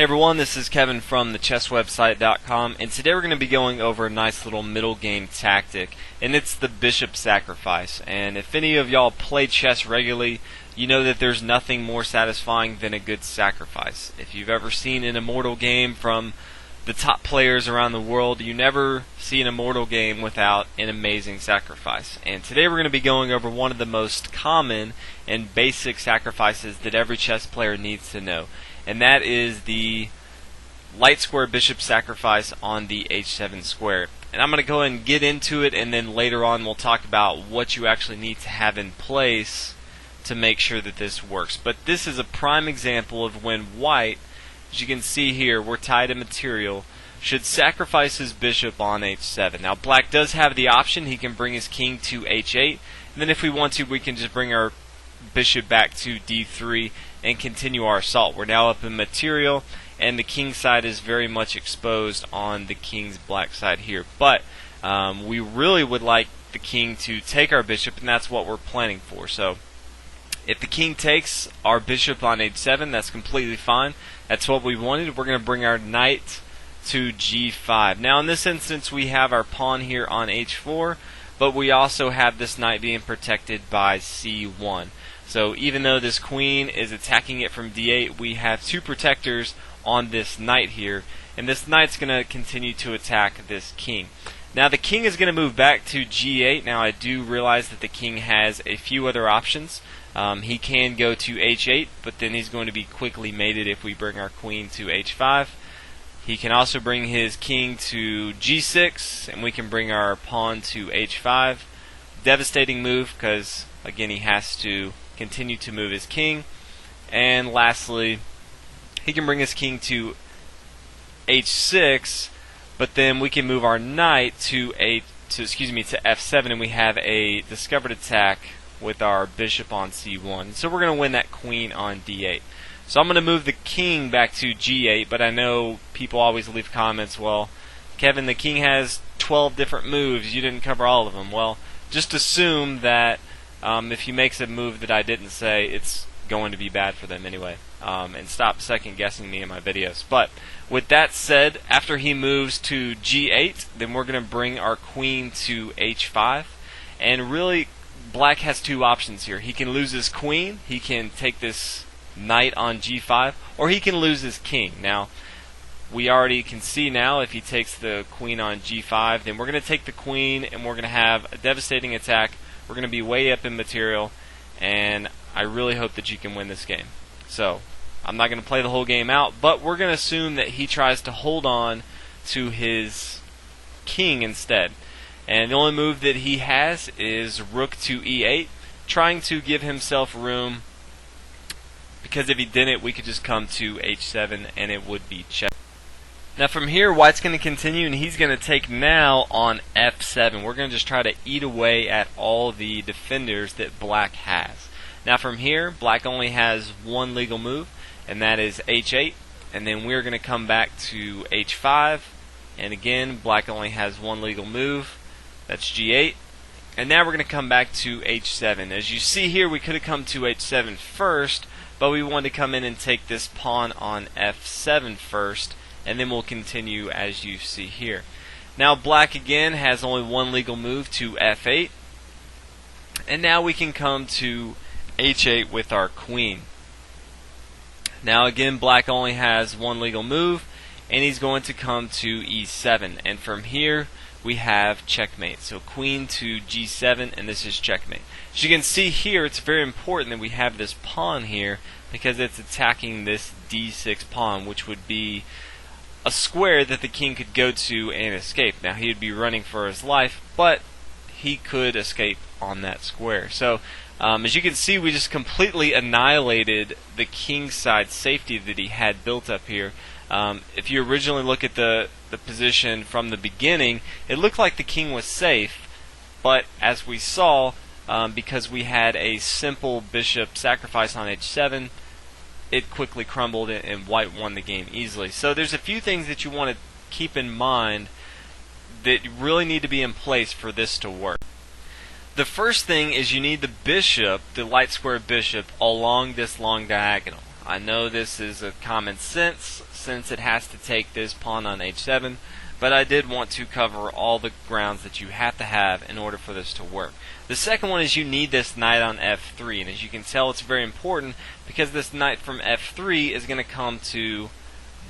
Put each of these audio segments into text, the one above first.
Hey everyone, this is Kevin from thechesswebsite.com, and today we're going to be going over a nice little middle game tactic, and it's the bishop sacrifice. And if any of y'all play chess regularly, you know that there's nothing more satisfying than a good sacrifice. If you've ever seen an Immortal game from the top players around the world, you never see an Immortal game without an amazing sacrifice. And today we're going to be going over one of the most common and basic sacrifices that every chess player needs to know. And that is the light square bishop sacrifice on the h7 square. And I'm going to go ahead and get into it, and then later on we'll talk about what you actually need to have in place to make sure that this works. But this is a prime example of when white, as you can see here, we're tied in material, should sacrifice his bishop on h7. Now black does have the option, he can bring his king to h8, and then if we want to, we can just bring our bishop back to d3 and continue our assault. We're now up in material, and the king side is very much exposed on the king's black side here. But we really would like the king to take our bishop, and that's what we're planning for. So if the king takes our bishop on h7, that's completely fine. That's what we wanted. We're going to bring our knight to g5. Now in this instance we have our pawn here on h4, but we also have this knight being protected by c1. So even though this queen is attacking it from d8, we have two protectors on this knight here, and this knight's going to continue to attack this king. Now the king is going to move back to g8. Now I do realize that the king has a few other options. He can go to h8, but then he's going to be quickly mated if we bring our queen to h5. He can also bring his king to g6, and we can bring our pawn to h5. Devastating move because, again, he has to continue to move his king. And lastly, he can bring his king to h6, but then we can move our knight to f7, and we have a discovered attack with our bishop on c1. So we're going to win that queen on d8. So I'm going to move the king back to g8, but I know people always leave comments, well, Kevin, the king has 12 different moves, you didn't cover all of them. Well, just assume that if he makes a move that I didn't say, it's going to be bad for them anyway. And stop second guessing me in my videos. But with that said, after he moves to g8, then we're going to bring our queen to h5. And really, black has two options here. He can lose his queen, he can take this knight on g5, or he can lose his king. Now, we already can see now if he takes the queen on g5, then we're going to take the queen and we're going to have a devastating attack. We're going to be way up in material, and I really hope that you can win this game. So, I'm not going to play the whole game out, but we're going to assume that he tries to hold on to his king instead. And the only move that he has is rook to e8, trying to give himself room, because if he didn't, we could just come to h7 and it would be check. Now from here, white's going to continue, and he's going to take now on f7. We're going to just try to eat away at all the defenders that black has. Now from here, black only has one legal move, and that is h8. And then we're going to come back to h5. And again, black only has one legal move. That's g8. And now we're going to come back to h7. As you see here, we could have come to h7 first, but we wanted to come in and take this pawn on f7 first, and then we'll continue as you see here. Now black again has only one legal move to f8, and now we can come to h8 with our queen. Now again, black only has one legal move, and he's going to come to e7, and from here we have checkmate. So queen to g7, and this is checkmate. As you can see here, it's very important that we have this pawn here, because it's attacking this d6 pawn, which would be a square that the king could go to and escape. Now he would be running for his life, but he could escape on that square. So as you can see, we just completely annihilated the king side safety that he had built up here. If you originally look at the position from the beginning, it looked like the king was safe, but as we saw, because we had a simple bishop sacrifice on h7, it quickly crumbled and white won the game easily. So there's a few things that you want to keep in mind that really need to be in place for this to work. The first thing is you need the bishop, the light square bishop, along this long diagonal. I know this is a common sense since it has to take this pawn on h7, but I did want to cover all the grounds that you have to have in order for this to work. The second one is you need this knight on f3, and as you can tell, it's very important because this knight from f3 is going to come to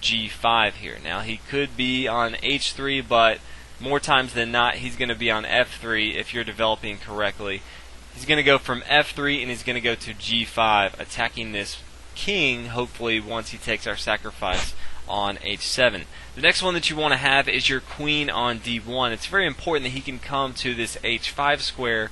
g5 here. Now he could be on h3, but more times than not he's going to be on f3 if you're developing correctly. He's going to go from f3 and he's going to go to g5, attacking this king, hopefully once he takes our sacrifice on h7. The next one that you want to have is your queen on d1. It's very important that he can come to this h5 square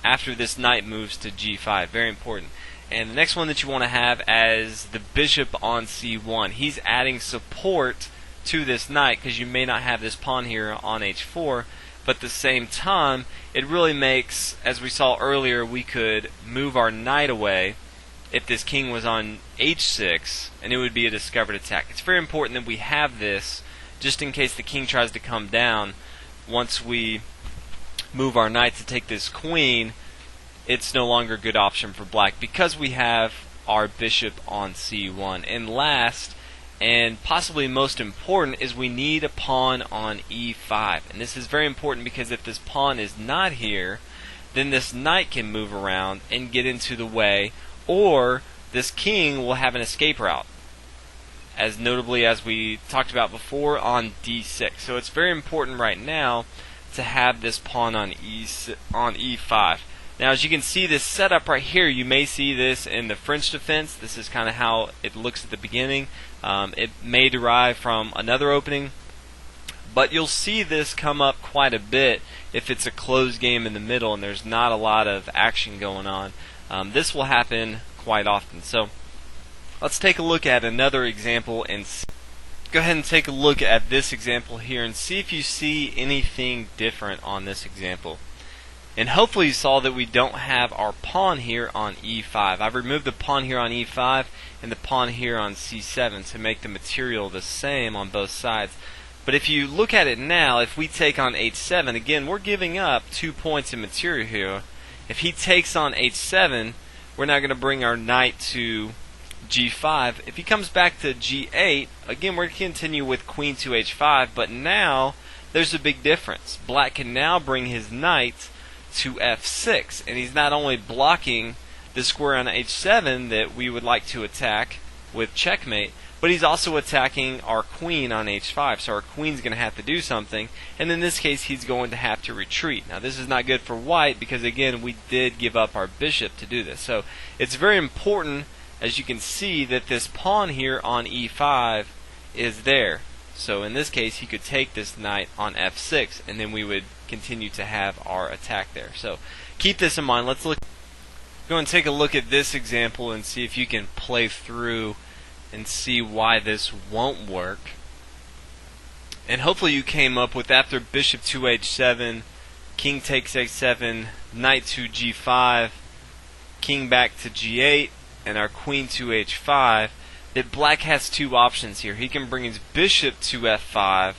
after this knight moves to g5. Very important. And the next one that you want to have as the bishop on c1. He's adding support to this knight because you may not have this pawn here on h4, but at the same time it really makes, as we saw earlier, we could move our knight away if this king was on h6, and it would be a discovered attack. It's very important that we have this just in case the king tries to come down. Once we move our knight to take this queen, it's no longer a good option for black because we have our bishop on c1. And last, and possibly most important, is we need a pawn on e5. And this is very important because if this pawn is not here, then this knight can move around and get into the way, or this king will have an escape route, as notably as we talked about before on d6. So it's very important right now to have this pawn on e5. Now as you can see this setup right here, you may see this in the French defense. This is kind of how it looks at the beginning. It may derive from another opening, but you'll see this come up quite a bit if it's a closed game in the middle and there's not a lot of action going on. This will happen quite often. So let's take a look at another example and go ahead and take a look at this example here and see if you see anything different on this example. And hopefully you saw that we don't have our pawn here on e5. I've removed the pawn here on e5 and the pawn here on c7 to make the material the same on both sides. But if you look at it now, if we take on h7, again we're giving up 2 points in material here. If he takes on h7, we're now going to bring our knight to g5. If he comes back to g8, again we're going to continue with queen to h5, but now there's a big difference. Black can now bring his knight to f6, and he's not only blocking the square on h7 that we would like to attack with checkmate, but he's also attacking our queen on h5, so our queen's going to have to do something, and in this case he's going to have to retreat. Now this is not good for white because again we did give up our bishop to do this. So it's very important, as you can see, that this pawn here on e5 is there. So in this case he could take this knight on f6 and then we would continue to have our attack there. So keep this in mind. Let's go and take a look at this example and see if you can play through and see why this won't work. And hopefully you came up with, after bishop to h7, king takes h7, knight to g5, king back to g8, and our queen to h5, that black has two options here. He can bring his bishop to f5,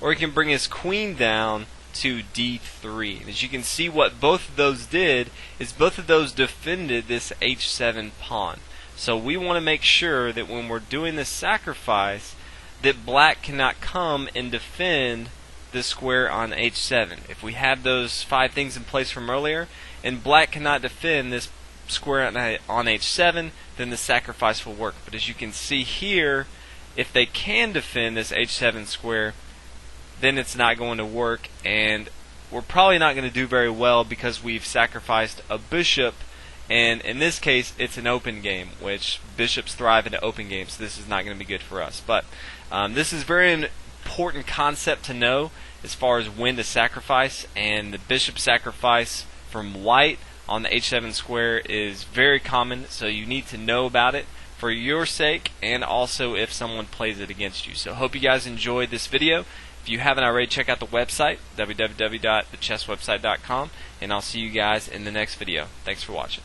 or he can bring his queen down to d3. And as you can see, what both of those did is both of those defended this h7 pawn. So we want to make sure that when we're doing this sacrifice, that black cannot come and defend the square on h7. If we have those 5 things in place from earlier, and black cannot defend this square on h7, then the sacrifice will work. But as you can see here, if they can defend this h7 square, then it's not going to work, and we're probably not going to do very well because we've sacrificed a bishop, and in this case it's an open game, which bishops thrive in open games, so this is not going to be good for us. But this is very important concept to know as far as when to sacrifice, and the bishop sacrifice from white on the h7 square is very common, so you need to know about it for your sake and also if someone plays it against you. So hope you guys enjoyed this video. If you haven't already, check out the website, www.thechesswebsite.com, and I'll see you guys in the next video. Thanks for watching.